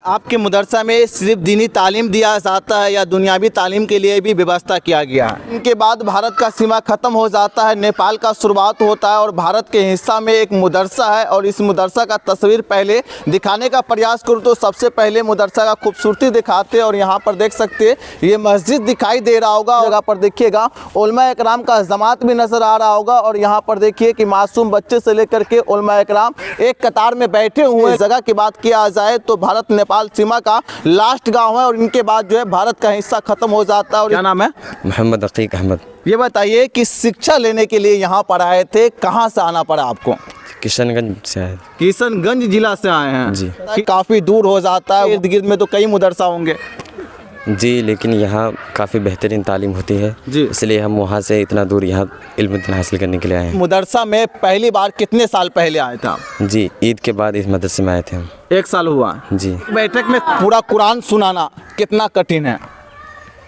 आपके मदरसा में सिर्फ दीनी तालीम दिया जाता है या दुनियावी तालीम के लिए भी व्यवस्था किया गया है? इनके बाद भारत का सीमा ख़त्म हो जाता है, नेपाल का शुरुआत होता है और भारत के हिस्सा में एक मदरसा है। और इस मदरसा का तस्वीर पहले दिखाने का प्रयास करूँ तो सबसे पहले मदरसा का खूबसूरती दिखाते हैं। और यहाँ पर देख सकते हैं ये मस्जिद दिखाई दे रहा होगा, जगह पर देखिएगा उलमा इकराम का जमात भी नज़र आ रहा होगा। और यहाँ पर देखिए कि मासूम बच्चे से लेकर के उलमा इकराम एक कतार में बैठे हुए हैं। जगह की बात किया जाए तो भारत नेपाल सीमा का लास्ट गांव है और इनके बाद जो है भारत का हिस्सा खत्म हो जाता है। और क्या नाम है? मोहम्मद अकीक अहमद। ये बताइए कि शिक्षा लेने के लिए यहाँ पर आए थे, कहाँ से आना पड़ा आपको? किशनगंज से आए। किशनगंज जिला से आए हैं जी। काफ़ी दूर हो जाता है, इर्द गिर्द में तो कई मदरसा होंगे। जी, लेकिन यहाँ काफ़ी बेहतरीन तालीम होती है जी, इसलिए हम वहाँ से इतना दूर यहाँ इल्म हासिल करने के लिए आए हैं। मदरसा में पहली बार कितने साल पहले आए थे आप? जी, ईद के बाद इस मदरसे में आए थे हम। 1 साल हुआ। जी। बैठक में पूरा कुरान सुनाना कितना कठिन है?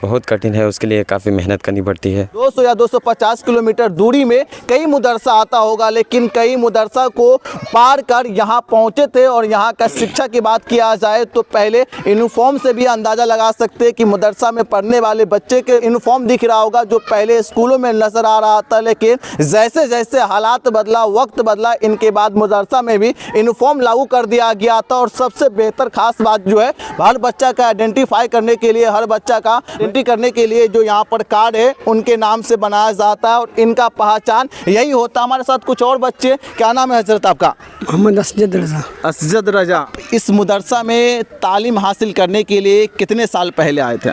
बहुत कठिन है, उसके लिए काफ़ी मेहनत करनी पड़ती है। 200 या 250 किलोमीटर दूरी में कई मदरसा आता होगा, लेकिन कई मदरसा को पार कर यहाँ पहुँचे थे। और यहाँ का शिक्षा की बात किया जाए तो पहले यूनिफॉर्म से भी अंदाज़ा लगा सकते हैं कि मदरसा में पढ़ने वाले बच्चे के यूनिफॉर्म दिख रहा होगा जो पहले स्कूलों में नज़र आ रहा था। लेकिन जैसे जैसे हालात बदला, वक्त बदला, इनके बाद मदरसा में भी यूनिफॉर्म लागू कर दिया गया था। और सबसे बेहतर खास बात जो है, हर बच्चा का आइडेंटिफाई करने के लिए, हर बच्चा का करने के लिए जो यहाँ पर कार्ड है उनके नाम से बनाया जाता है और इनका पहचान यही होता है। हमारे साथ कुछ और बच्चे, क्या नाम है हजरत आपका? मोहम्मद असजद रजा। असजद रजा। इस मदरसा में तालीम हासिल करने के लिए कितने साल पहले आए थे?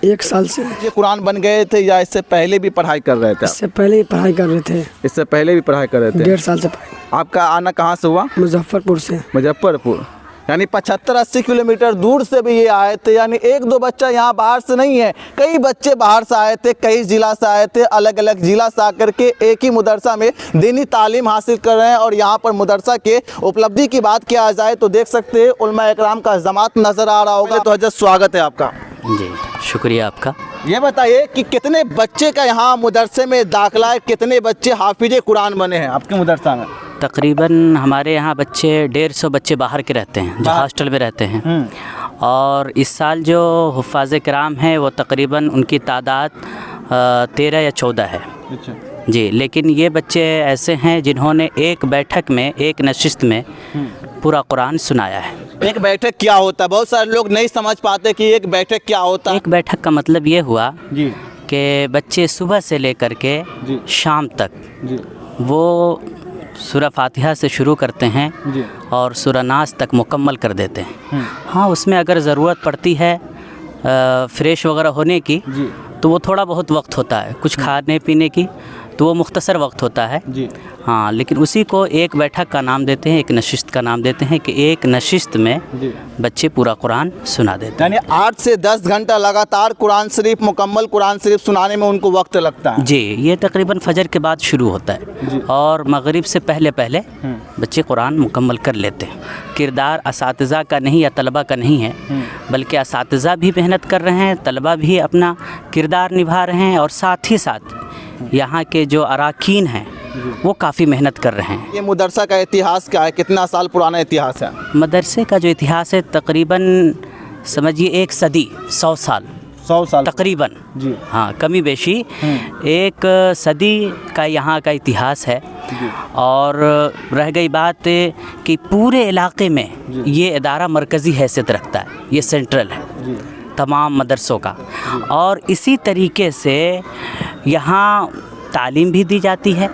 1 साल से। ये कुरान बन गए थे या इससे पहले भी पढ़ाई कर रहे थे? इससे पहले ही पढ़ाई कर रहे थे। इससे पहले भी पढ़ाई कर रहे थे? 1.5 साल से पहले। आपका आना कहाँ से हुआ? मुजफ्फरपुर से। मुजफ्फरपुर, यानी 75-80 किलोमीटर दूर से भी ये आए थे। यानी 1-2 बच्चा यहाँ बाहर से नहीं है, कई बच्चे बाहर से आए थे, कई ज़िला से आए थे, अलग अलग ज़िला से आकर के एक ही मदरसा में दीनी तालीम हासिल कर रहे हैं। और यहाँ पर मदरसा के उपलब्धि की बात किया जाए तो देख सकते हैं उलमा इकराम का जमात नज़र आ रहा होगा। तो हजरत स्वागत है आपका। जी, शुक्रिया आपका। ये बताइए कि कितने बच्चे का यहाँ मदरसे में दाखिला है, कितने बच्चे हाफिज कुरान बने हैं आपके मदरसा में? तकरीबन हमारे यहाँ बच्चे 150 बच्चे बाहर के रहते हैं जो हॉस्टल में रहते हैं। और इस साल जो हुफ़ाज़ किराम हैं वो तकरीबन उनकी तादाद 13 या 14 है। अच्छा। जी, लेकिन ये बच्चे ऐसे हैं जिन्होंने एक बैठक में, एक नशिस्त में पूरा कुरान सुनाया है। एक बैठक क्या होता है? बहुत सारे लोग नहीं समझ पाते कि एक बैठक क्या होता है। एक बैठक का मतलब ये हुआ जी कि बच्चे सुबह से लेकर के जी शाम तक जी वो सूरह फातिहा से शुरू करते हैं जी और सूरह नास तक मुकम्मल कर देते हैं। हाँ, उसमें अगर ज़रूरत पड़ती है फ्रेश वगैरह होने की जी तो वो थोड़ा बहुत वक्त होता है, कुछ खाने पीने की तो वो मुख्तसर वक्त होता है जी। हाँ, लेकिन उसी को एक बैठक का नाम देते हैं, एक नशिस्त का नाम देते हैं कि एक नशिस्त में जी बच्चे पूरा कुरान सुना देते हैं। यानी 8 से 10 घंटा लगातार कुरान शरीफ, मुकम्मल कुरान शरीफ सुनाने में उनको वक्त लगता है। जी, ये तकरीबन फजर के बाद शुरू होता है और मगरिब से पहले पहले बच्चे कुरान मुकम्मल कर लेते हैं। किरदार असातिज़ा का नहीं या तलबा का नहीं है, बल्कि असातिज़ा भी मेहनत कर रहे हैं, तलबा भी अपना किरदार निभा रहे हैं और साथ ही साथ यहाँ के जो अराकीन हैं वो काफ़ी मेहनत कर रहे हैं। ये मदरसा का इतिहास क्या है? कितना साल पुराना इतिहास है? मदरसे का जो इतिहास है तकरीबन समझिए 1 सदी, 100 साल 100 साल तकरीबन। जी हाँ, कमी बेशी 1 सदी का यहाँ का इतिहास है। और रह गई बात कि पूरे इलाके में ये इदारा मरकज़ी हैसियत रखता है, ये सेंट्रल है तमाम मदरसों का। और इसी तरीके से यहाँ तालीम भी दी जाती है।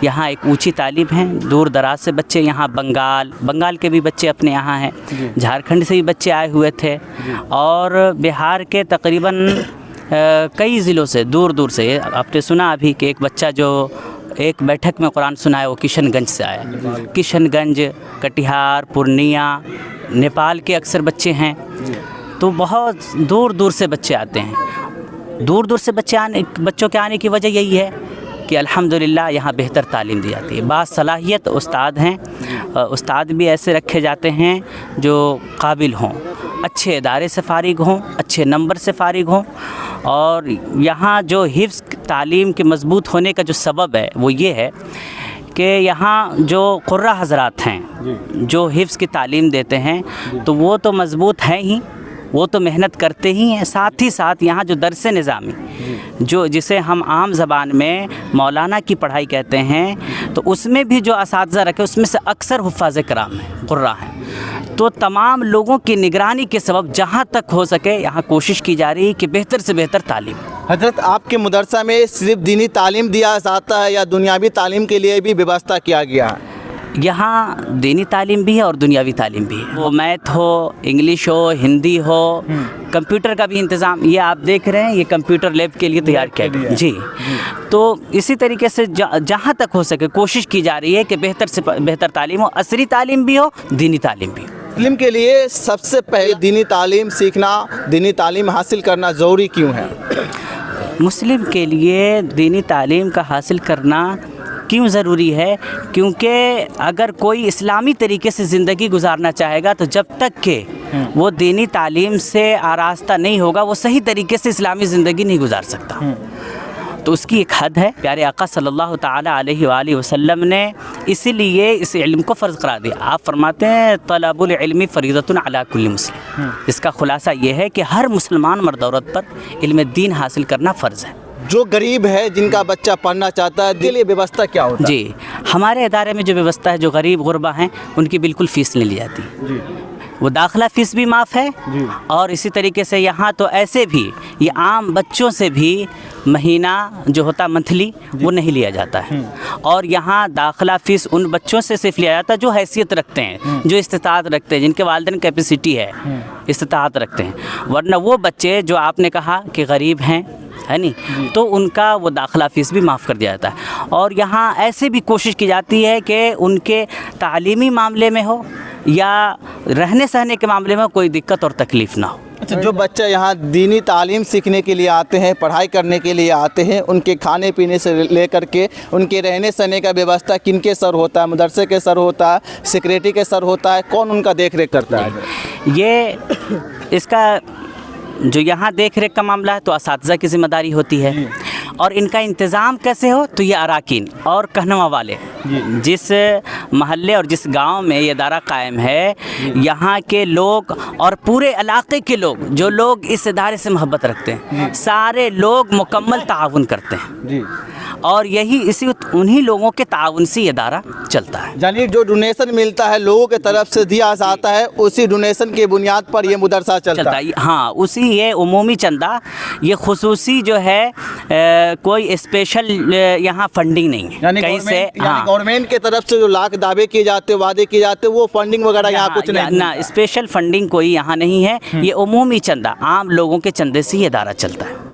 यहाँ एक ऊंची तालीम है, दूर दराज से बच्चे यहाँ बंगाल के भी बच्चे अपने यहाँ हैं, झारखंड से भी बच्चे आए हुए थे और बिहार के तकरीबन कई ज़िलों से, दूर दूर से। आपने सुना अभी कि एक बच्चा जो एक बैठक में कुरान सुनाया वो किशनगंज से आया। किशनगंज, कटिहार, पूर्णिया, नेपाल के अक्सर बच्चे हैं। तो बहुत दूर दूर से बच्चे आते हैं। दूर दूर से बच्चों के आने की वजह यही है कि अल्हम्दुलिल्लाह यहाँ बेहतर तालीम दी जाती है। बासलाहियत उस्ताद हैं, उस्ताद भी ऐसे रखे जाते हैं जो काबिल हों, अच्छे इदारे से फ़ारिग हों, अच्छे नंबर से फ़ारिग हों। और यहाँ जो हिफ्ज़ तालीम के मज़बूत होने का जो सबब है वो ये है कि यहाँ जो क़ुर्रा हज़रात हैं जो हिफ्ज़ की तालीम देते हैं तो वो तो मज़बूत हैं ही, वो तो मेहनत करते ही हैं, साथ ही साथ यहाँ जो दरस निज़ामी जो जिसे हम आम ज़बान में मौलाना की पढ़ाई कहते हैं, तो उसमें भी जो असातिज़ा रखे उसमें से अक्सर हुफ़ाज़ कराम हैं, क़ुर्रा हैं। तो तमाम लोगों की निगरानी के सबब जहाँ तक हो सके यहाँ कोशिश की जा रही है कि बेहतर से बेहतर तालीम। हजरत, आपके मदरसा में सिर्फ दीनी तालीम दिया जाता है या दुनियावी तालीम के लिए भी व्यवस्था किया गया है? यहाँ दीनी तालीम भी है और दुनियावी तालीम भी है। वो मैथ हो, इंग्लिश हो, हिंदी हो, कंप्यूटर का भी इंतज़ाम ये आप देख रहे हैं, ये कंप्यूटर लैब के लिए तैयार किया गया जी। तो इसी तरीके से जहाँ तक हो सके कोशिश की जा रही है कि बेहतर से बेहतर तालीम हो, असरी तालीम भी हो, दीनी तालीम भी हो। मुस्लिम के लिए सबसे पहले दीनी तालीम सीखना, दीनी तालीम हासिल करना ज़रूरी क्यों है? मुस्लिम के लिए दीनी तालीम का हासिल करना क्यों ज़रूरी है? क्योंकि अगर कोई इस्लामी तरीके से ज़िंदगी गुजारना चाहेगा तो जब तक के वो दीनी तालीम से आरास्ता नहीं होगा वो सही तरीके से इस्लामी ज़िंदगी नहीं गुजार सकता। तो उसकी एक हद है। प्यारे आका सल्लल्लाहु ताला अलैहि वसल्लम ने इसीलिए इस इल्म को फ़र्ज़ करार दिया। आप फरमाते हैं तलबुल इल्मी फ़रीदतुन अला कुल्ली मुस्लिम। इसका ख़ुलासा ये है कि हर मुसलमान मर्द औरत पर इल्म दीन हासिल करना फ़र्ज़ है। जो गरीब है, जिनका बच्चा पढ़ना चाहता है, उसके लिए व्यवस्था क्या होता है? जी, हमारे इदारे में जो व्यवस्था है, जो गरीब गुरबा हैं उनकी बिल्कुल फ़ीस नहीं ली जाती जी। वो दाखिला फ़ीस भी माफ़ है जी। और इसी तरीके से यहाँ तो ऐसे भी ये आम बच्चों से भी महीना जो होता मंथली वो नहीं लिया जाता है। और यहाँ दाखिला फ़ीस उन बच्चों से सिर्फ लिया जाता है जो हैसियत रखते हैं, जो इस्तिताअत रखते हैं, जिनके वालिदैन कैपेसिटी है, इस्तिताअत रखते हैं। वरना वो बच्चे जो आपने कहा कि गरीब हैं, है नहीं, तो उनका वो दाखिला फ़ीस भी माफ़ कर दिया जाता है। और यहाँ ऐसे भी कोशिश की जाती है कि उनके तालीमी मामले में हो या रहने सहने के मामले में कोई दिक्कत और तकलीफ़ ना हो। अच्छा, जो बच्चा यहाँ दीनी तालीम सीखने के लिए आते हैं, पढ़ाई करने के लिए आते हैं, उनके खाने पीने से लेकर के उनके रहने सहने का व्यवस्था किनके सर होता है? मदरसे के सर होता है, सेक्रेटरी के सर होता है, कौन उनका देख रेख करता है? ये इसका जो यहाँ देख रेख का मामला है तो असातिज़ा की ज़िम्मेदारी होती है। और इनका इंतज़ाम कैसे हो तो ये अराकीन और कहनुमा वाले जिस महल्ले और जिस गांव में ये इदारा कायम है, यहाँ के लोग और पूरे इलाके के लोग जो लोग इस इदारे से मोहब्बत रखते हैं, सारे लोग मुकम्मल ताउन करते हैं जी। और यही इसी उन्हीं लोगों के ताउन से ये इदारा चलता है। यानी जो डोनेशन मिलता है लोगों की तरफ से दिया जाता है, उसी डोनेशन के बुनियाद पर ये मदरसा चलता है। हाँ, उसी ये उमूमी चंदा, ये खुसूसी जो है कोई स्पेशल यहाँ फंडिंग नहीं है कहीं से। हाँ, गवर्नमेंट के तरफ से जो लाख दावे किए जाते, वादे किए जाते, वो फंडिंग वगैरह यहाँ कुछ नहीं ना, स्पेशल फंडिंग कोई यहाँ नहीं है। ये उमूमी चंदा, आम लोगों के चंदे से ये इदारा चलता है।